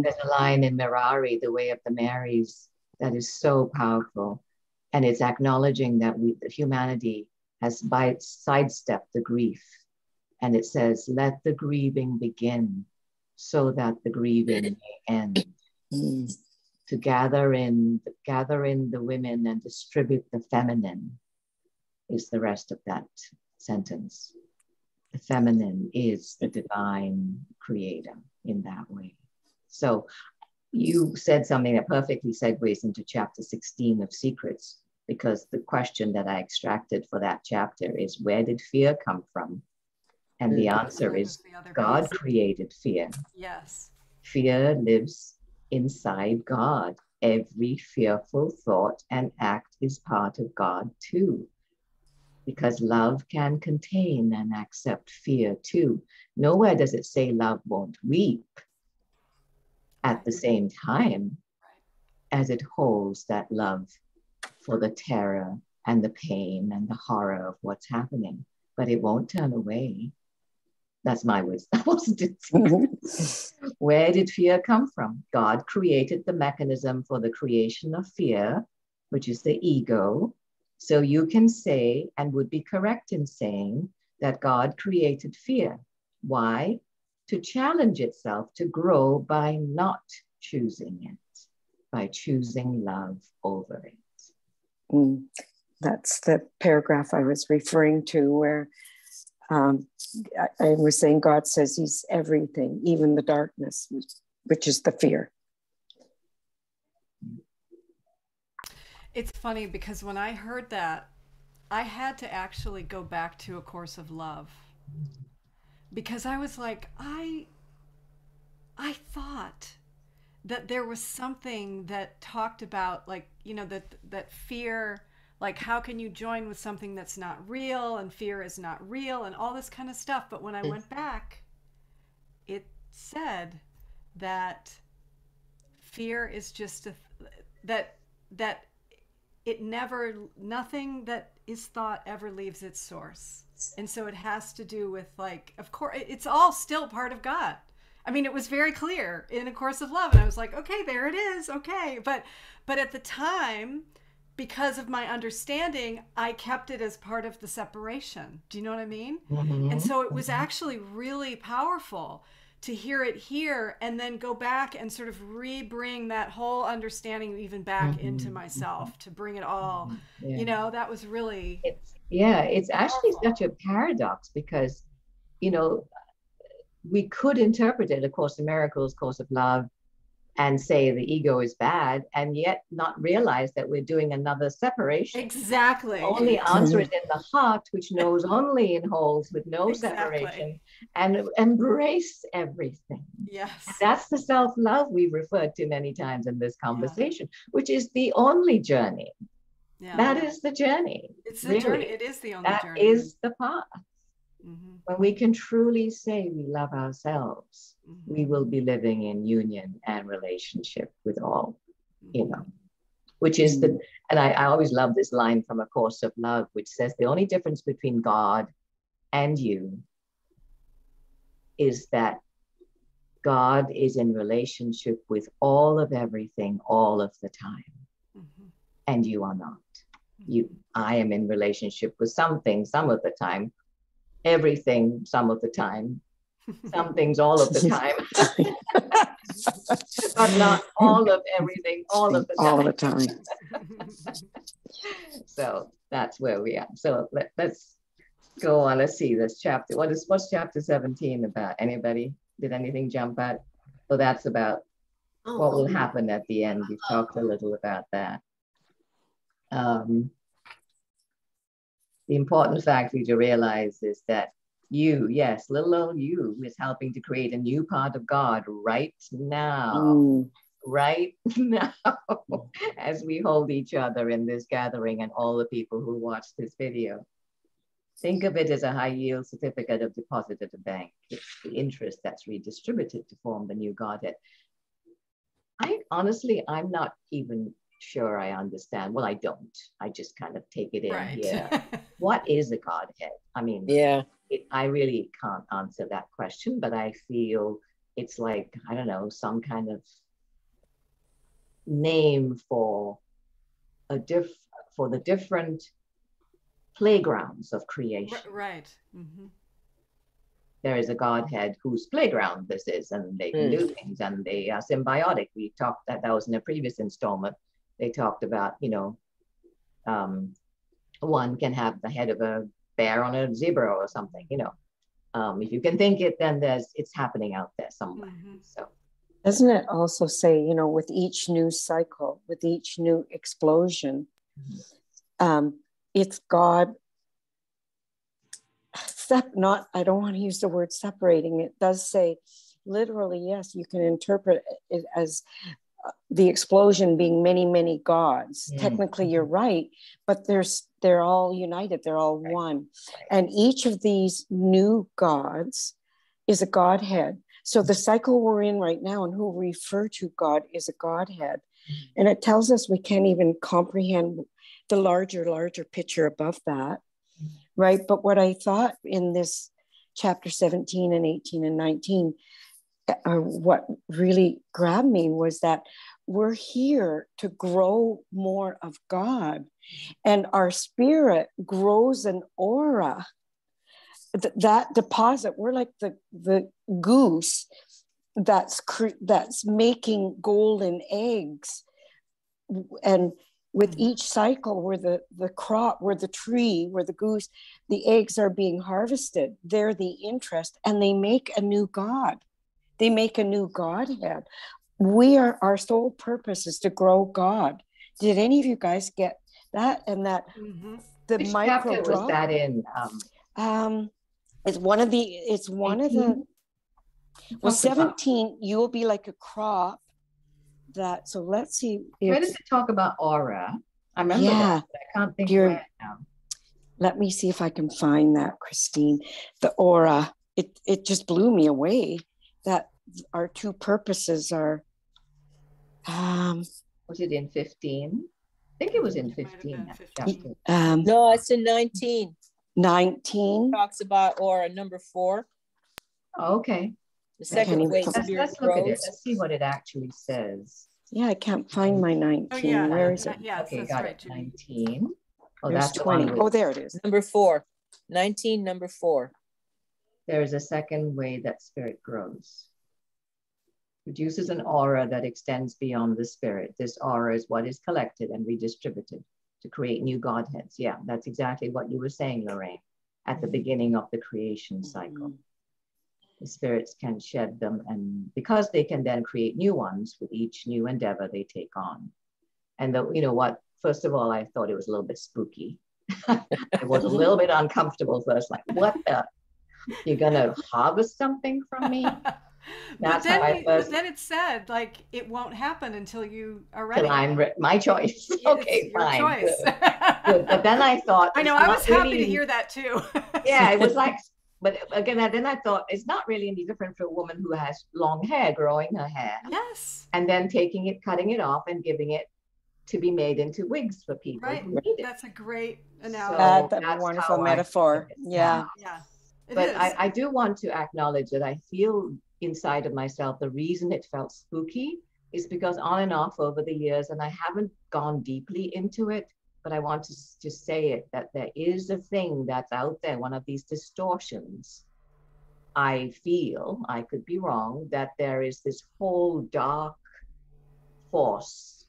There's a line in Mirari, The Way of the Marys, that is so powerful. And it's acknowledging that humanity has sidestepped the grief. And it says, let the grieving begin so that the grieving may end. To gather in the women and distribute the feminine is the rest of that sentence. The feminine is the divine creator in that way. So you said something that perfectly segues into chapter 16 of Secrets, because the question that I extracted for that chapter is, where did fear come from? And the answer is, God created fear. Yes. Fear lives inside God. Every fearful thought and act is part of God too. Because love can contain and accept fear too. Nowhere does it say love won't weep. At the same time, as it holds that love for the terror and the pain and the horror of what's happening, but it won't turn away. That's my words. That wasn't it. Where did fear come from? God created the mechanism for the creation of fear, which is the ego. So you can say, and would be correct in saying, that God created fear. Why? To challenge itself to grow by not choosing it, by choosing love over it. That's the paragraph I was referring to, where I was saying God says he's everything, even the darkness, which is the fear. It's funny because when I heard that, I had to actually go back to A Course of Love because I was like, I thought that there was something that talked about, like, you know, that fear, like how can you join with something that's not real, and fear is not real, and all this kind of stuff. But when I went back, it said that fear is just that it never, nothing that is thought ever leaves its source. And so it has to do with, like, of course it's all still part of God. I mean, it was very clear in A Course of Love, and I was like, okay, there it is, okay. But at the time, because of my understanding, I kept it as part of the separation. Do you know what I mean? Mm-hmm. And so it was actually really powerful to hear it here and then go back and sort of re-bring that whole understanding even back into myself, to bring it all, you know, that was really, it's actually such a paradox because, you know, we could interpret it, A Course in Miracles, Course of Love, and say the ego is bad, and yet not realize that we're doing another separation. exactly. Only answer is in the heart, which knows only in wholes with no Exactly. separation, and embrace everything. Yes. And that's the self-love we've referred to many times in this conversation, which is the only journey. Yeah. That is the journey. It's the really. journey. It is the only That journey. is the path. Mm-hmm. When we can truly say we love ourselves, we will be living in union and relationship with all, you know, which is the, and I always love this line from A Course of Love, which says the only difference between God and you is that God is in relationship with all of everything all of the time, and you are not. I am in relationship with something some of the time, everything some of the time, some things all of the time, but not all of everything all of the time. All the time. So that's where we are. So let's go on. Let's see this chapter. What's chapter 17 about? Anybody? Did anything jump out? So that's about what will happen at the end. We've talked a little about that. The important fact for you to realize is that you, yes, little old you, is helping to create a new part of God right now. Right now, as we hold each other in this gathering and all the people who watch this video. Think of it as a high yield certificate of deposit at a bank. It's the interest that's redistributed to form the new Godhead. I'm not even sure I understand. Well, I don't. I just kind of take it in here. What is a Godhead? I mean, I really can't answer that question, but I feel it's like, I don't know, some kind of name for the different playgrounds of creation. Right. Mm-hmm. There is a Godhead whose playground this is, and they can do things, and they are symbiotic. We talked that was in a previous installment. They talked about, you know, one can have the head of a bear on a zebra or something, you know. If you can think it, then it's happening out there somewhere. So doesn't it also say, you know, with each new cycle, with each new explosion, it's God, I don't want to use the word separating. It does say literally, yes, you can interpret it as the explosion being many, many gods. Technically, you're right, but they're all united. They're all one. And each of these new gods is a Godhead. So the cycle we're in right now and who refer to God is a Godhead. And it tells us we can't even comprehend the larger picture above that, right? But what I thought in this chapter 17 and 18 and 19, what really grabbed me was that we're here to grow more of God, and our spirit grows an aura. That deposit, we're like the goose that's making golden eggs, and with each cycle, where the crop, where the tree, where the goose, the eggs are being harvested, they're the interest, and they make a new God. They make a new Godhead. Our sole purpose is to grow God Did any of you guys get that? And that the Which micro chapter drop was that in? it's one of the well, 17, you will be like a crop that, so let's see. Where does it talk about aura? I remember that, but I can't think where now. Let me see if I can find that, Christine. The aura, it just blew me away that our two purposes are, was it in 15? I think it was in 15. No, it's in 19. 19 talks about aura, number 4. Okay. The second way let's look at it. Let's see what it actually says. Yeah, I can't find my 19. Oh, yeah. Where is it? Yes, okay, that's got right, it. 19. Oh, there's that's 20. Oh, there it is. Number 4. 19, number 4. There is a second way that spirit grows. Produces an aura that extends beyond the spirit. This aura is what is collected and redistributed to create new godheads. Yeah, that's exactly what you were saying, Lorraine, at the beginning of the creation cycle. The spirits can shed them, and because they can then create new ones with each new endeavor they take on. And you know what? First of all, I thought it was a little bit spooky. I was a little bit uncomfortable first, like, what the? You're gonna harvest something from me? That's how I first. But then it said, like, it won't happen until you are ready. Till I'm my choice. Okay, your fine. Choice. Good. But then I thought, I know, I was happy to hear that too. Yeah, it was like, but again, then I thought it's not really any different for a woman who has long hair, growing her hair. Yes. And then taking it, cutting it off, and giving it to be made into wigs for people who need it. That's a great analogy. That's a wonderful metaphor. Yeah. Yeah. But I do want to acknowledge that I feel inside of myself, the reason it felt spooky is because on and off over the years, and I haven't gone deeply into it, but I want to just say it, that there is a thing that's out there, one of these distortions. I feel, I could be wrong, that there is this whole dark force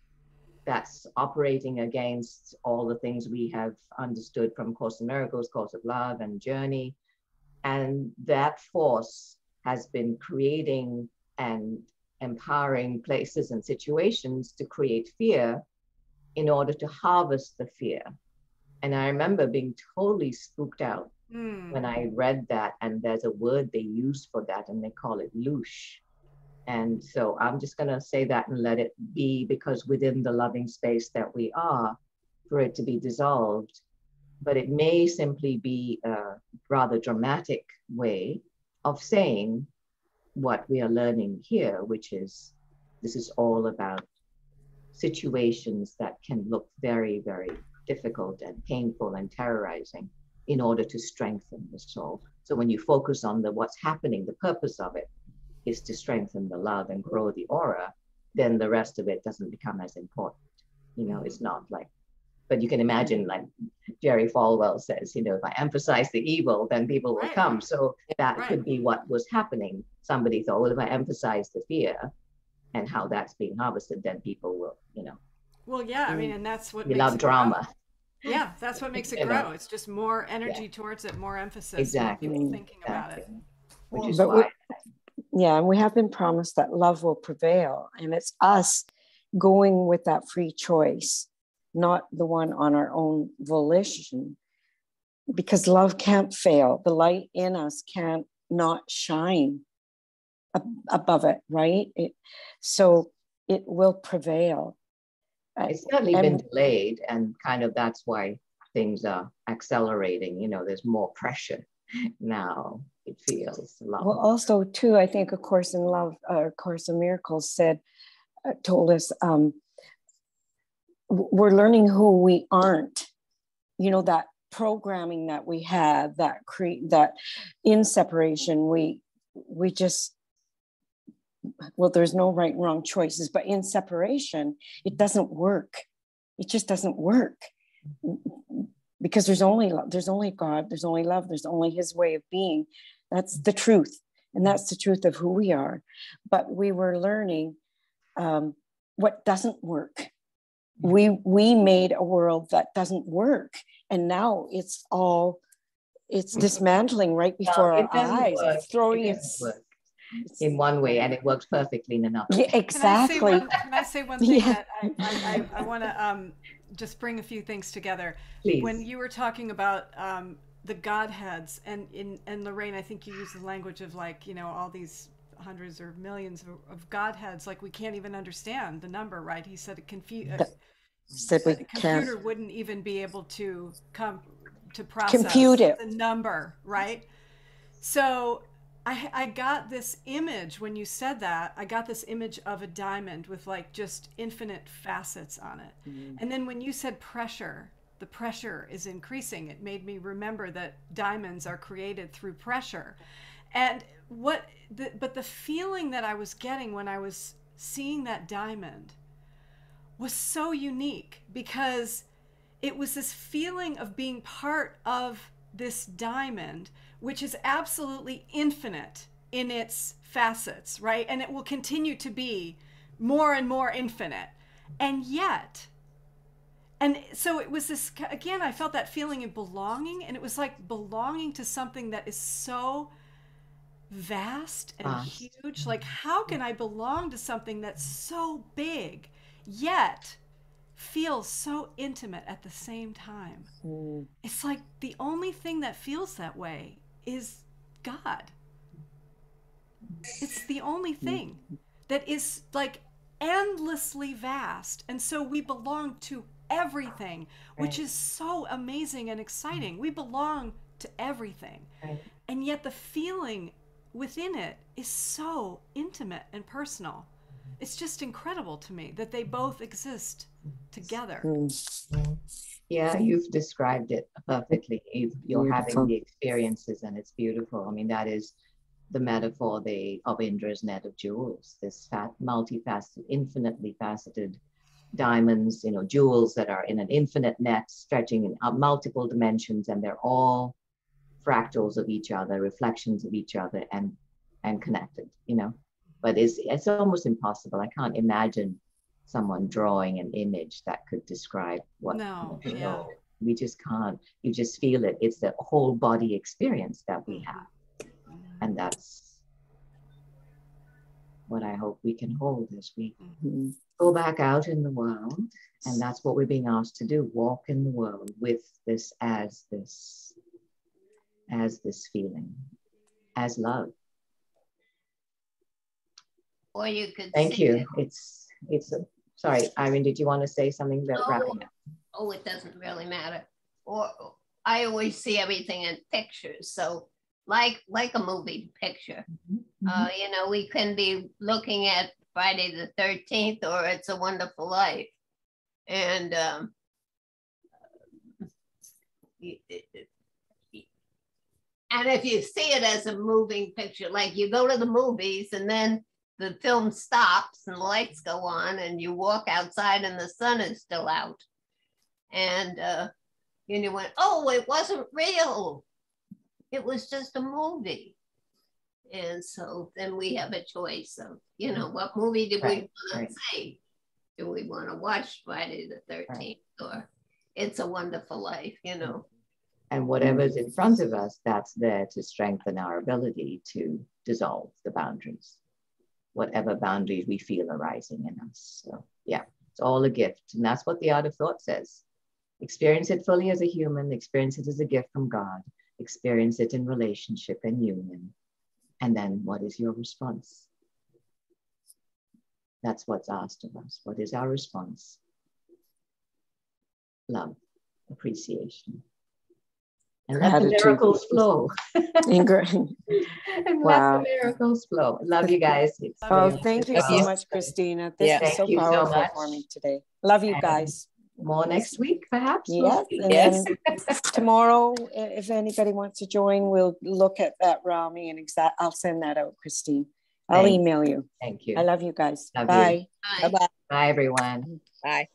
that's operating against all the things we have understood from Course in Miracles, Course of Love, and Journey. And that force has been creating and empowering places and situations to create fear in order to harvest the fear. And I remember being totally spooked out when I read that, and there's a word they use for that, and they call it loosh. And so I'm just gonna say that and let it be, because within the loving space that we are, for it to be dissolved. But it may simply be a rather dramatic way of saying what we are learning here, which is, this is all about situations that can look very, very difficult and painful and terrorizing in order to strengthen the soul. So when you focus on what's happening, the purpose of it is to strengthen the love and grow the aura, then the rest of it doesn't become as important. You know, it's not like, but you can imagine, like Jerry Falwell says, you know, if I emphasize the evil, then people will come. So that could be what was happening. Somebody thought, well, if I emphasize the fear and how that's being harvested, then people will, you know. Well, yeah, I mean, and that's what we love drama. Yeah, that's what makes it grow. It's just more energy towards it, more emphasis. Exactly. More people thinking about it. Which is why. Yeah, and we have been promised that love will prevail, and it's us going with that free choice, not the one on our own volition, because love can't fail. The light in us can't not shine above it, right? So it will prevail. It's certainly been delayed, and kind of that's why things are accelerating. You know, there's more pressure now. It feels a lot. Well, also too, I think A Course in Love, Course in Miracles told us we're learning who we aren't. You know, that programming that we have, that in separation, we just, well, there's no right and wrong choices, but in separation, it doesn't work. It just doesn't work. Because there's only God, there's only love, there's only His way of being. That's the truth. And that's the truth of who we are. But we were learning what doesn't work. We made a world that doesn't work. And now it's dismantling right before our eyes. It's throwing it. in one way, and it works perfectly in another. Yeah, exactly. Can I say one thing Yeah. that I want to just bring a few things together? Please. When you were talking about the Godheads, and Lorraine, I think you used the language of, like, you know, all these hundreds or millions of Godheads, like we can't even understand the number, right? He said a computer wouldn't even be able to process compute it. the number, right? So I got this image when you said that. I got this image of a diamond with, like, just infinite facets on it. And then when you said pressure, the pressure is increasing. It made me remember that diamonds are created through pressure. And but the feeling that I was getting when I was seeing that diamond was so unique, because it was this feeling of being part of this diamond, which is absolutely infinite in its facets, right? And it will continue to be more and more infinite. And yet, and so it was this, again, I felt that feeling of belonging, and it was like belonging to something that is so vast and huge. Like, how can I belong to something that's so big, yet feels so intimate at the same time? It's like the only thing that feels that way is God. It's the only thing that is, like, endlessly vast. And so we belong to everything, which is so amazing and exciting. We belong to everything. And yet the feeling within it is so intimate and personal. It's just incredible to me that they both exist together. Yeah, you've described it perfectly. You're having the experiences, and it's beautiful. I mean, that is the metaphor of Indra's net of jewels, this multifaceted, infinitely faceted diamonds, you know, jewels that are in an infinite net stretching in multiple dimensions, and they're all fractals of each other, reflections of each other, and connected, you know. But it's almost impossible. I can't imagine someone drawing an image that could describe what. No, we just can't. You just feel it. It's the whole body experience that we have, and that's what I hope we can hold as we go back out in the world. And that's what we're being asked to do: walk in the world with this as this feeling, as love. Or you could thank you. It's sorry, Irene, did you want to say something about wrapping up? Oh, it doesn't really matter. Or I always see everything in pictures. So like a movie picture. You know, we can be looking at Friday the 13th or It's a Wonderful Life. And and if you see it as a moving picture, like you go to the movies and then the film stops and the lights go on and you walk outside and the sun is still out. And you went, oh, it wasn't real. It was just a movie. And so then we have a choice of, you know, what movie do we want to see? Do we want to watch Friday the 13th or It's a Wonderful Life, you know? And whatever's in front of us, that's there to strengthen our ability to dissolve the boundaries, whatever boundaries we feel arising in us. So yeah, it's all a gift. And that's what the Art of Thought says. Experience it fully as a human, experience it as a gift from God, experience it in relationship and union. And then what is your response? That's what's asked of us. What is our response? Love, appreciation. And let the miracles flow. And let the miracles flow. Love you guys. Thank you so much, Christina. This was so powerful for me today. Love you guys. More next week, perhaps. Yes. Yes. Tomorrow, if anybody wants to join, we'll look at that Rami and I'll send that out, Christine. I'll email you. Thank you. I love you guys. Love Bye. You. Bye. Bye, everyone. Bye.